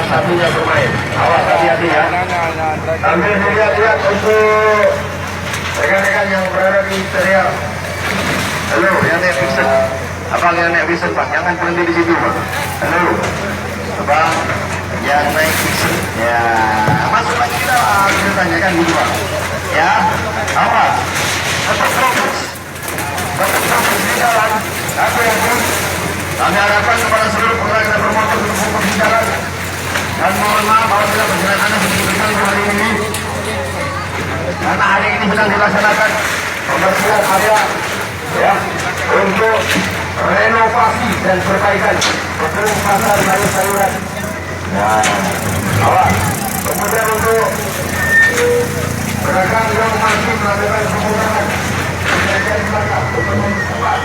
satunya bermain. Awas hati-hati ya. Sambil dilihat-lihat untuk rekan-rekan yang berada di serial. Halo, yang naik Vincent. Abang yang naik Vincent, Pak. Jangan berhenti di situ, Pak. Halo. Abang yang naik Vincent. Ya, masuk lagi ke dalam. Kita tanyakan gitu, Pak. Ya, awas. Tetap fokus. Tetap fokus di jalan. Aku yakin. Kami harapkan kepada seluruh pengguna bermotor untuk fokus di jalan. Dan mohon maaf apabila perjalanan Anda sedang hari ini. Karena hari ini sedang dilaksanakan pembersihan area ya untuk renovasi dan perbaikan gedung pasar sayur-sayuran. Nah, awas. Kemudian untuk pedagang yang masih melakukan pemutaran mereka di belakang untuk membuka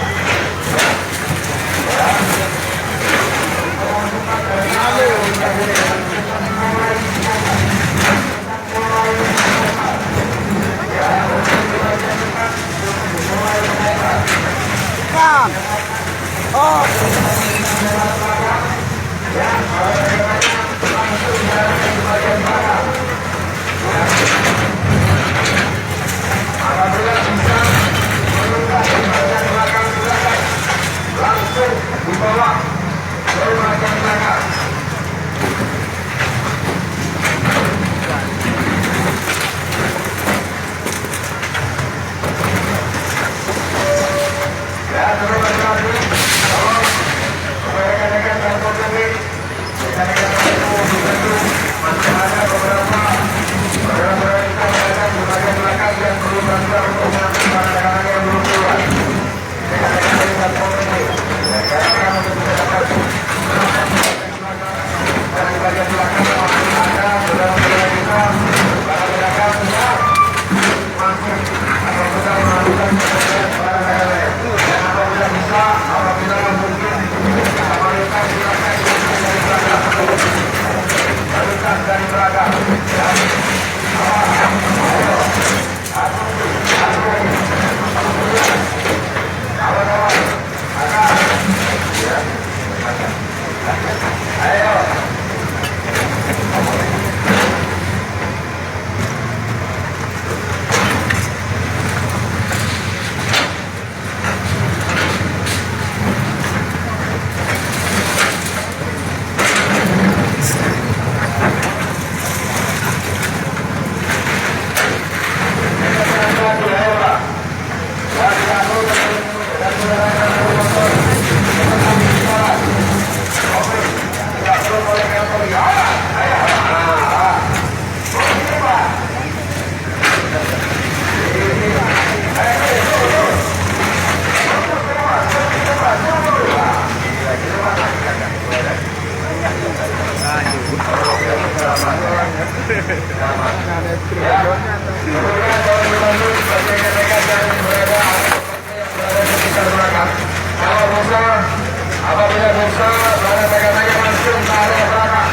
apabila bisa berada tekan-tekan langsung ke area belakang.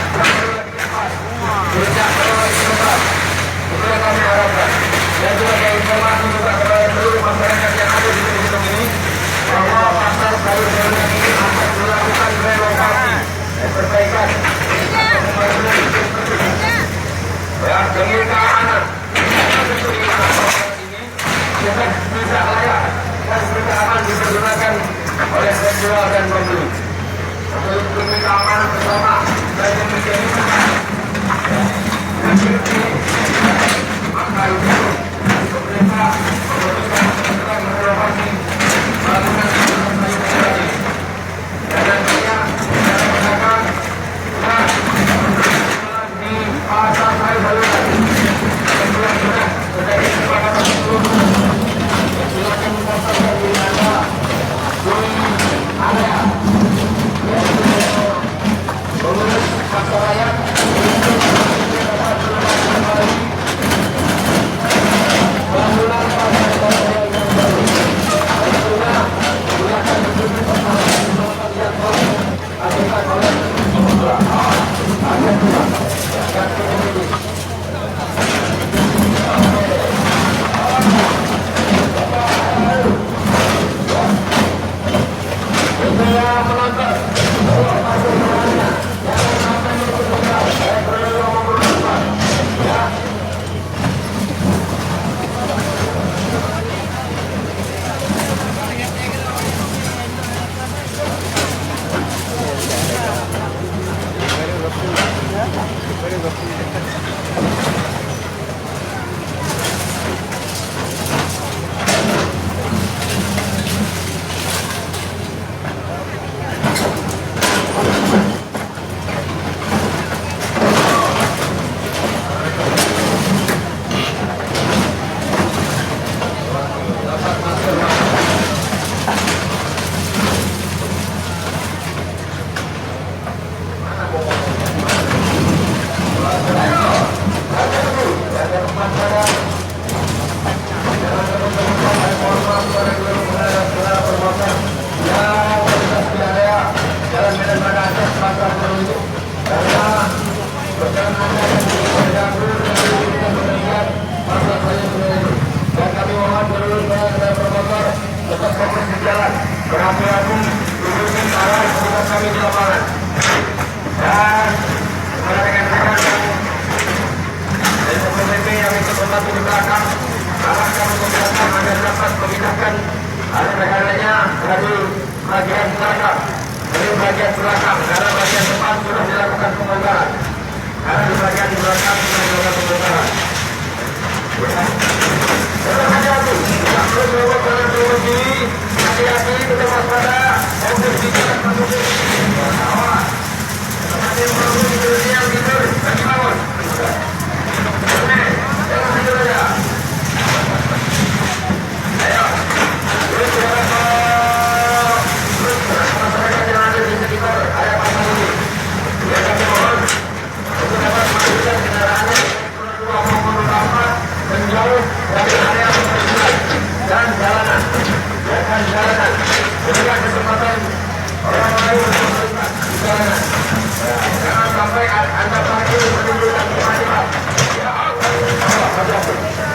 Tidak terlalu cepat. Itu yang kami harapkan. Dan juga ada informasi juga kepada seluruh masyarakat yang ada di gedung ini bahwa pasar sayur-sayuran ini akan dilakukan renovasi dan perbaikan. Ya, demi keamanan. Ini tidak layak dan tidak aman dipergunakan oleh penjual dan pembeli. Untuk demi keamanan bersama dan demikian maka itu pemerintah memutuskan untuk merenovasi bangunan sayur-sayuran ini. Dan nantinya secara pedagang di pasar sayur-sayuran sudah terjadi kesepakatan seluruh silakan pasarkan di mana area pengurus pasar rakyat berhati-hati ikuti arah petugas kami di lapangan. Dan kepada rekan-rekan yang dari PP yang ikut membantu di belakang, arah kami membiarkan agar dapat memindahkan rekan-rekannya dari bagian belakang. Dari bagian belakang, karena bagian depan sudah dilakukan pembongkaran. Karena di bagian belakang sudah dilakukan pembongkaran. Hati-hati, tidak perlu berubah kanan berubah kiri. Hati-hati, kita waspada. Fokus di jalan masuk. Awas. Tempat yang perlu tidur yang tidur, bagi bangun. Oke, jangan tidur aja. Ayo, terus berapa? Terus masyarakat yang ada di sekitar area pasar ini. Ya, kami mohon untuk dapat memastikan kendaraannya menjauh dari area perkebunan dan jalanan. Biarkan jalanan. Berikan kesempatan orang lain untuk melintas di jalanan. Jangan sampai Anda parkir menimbulkan kemacetan. Ya Allah, hati-hati.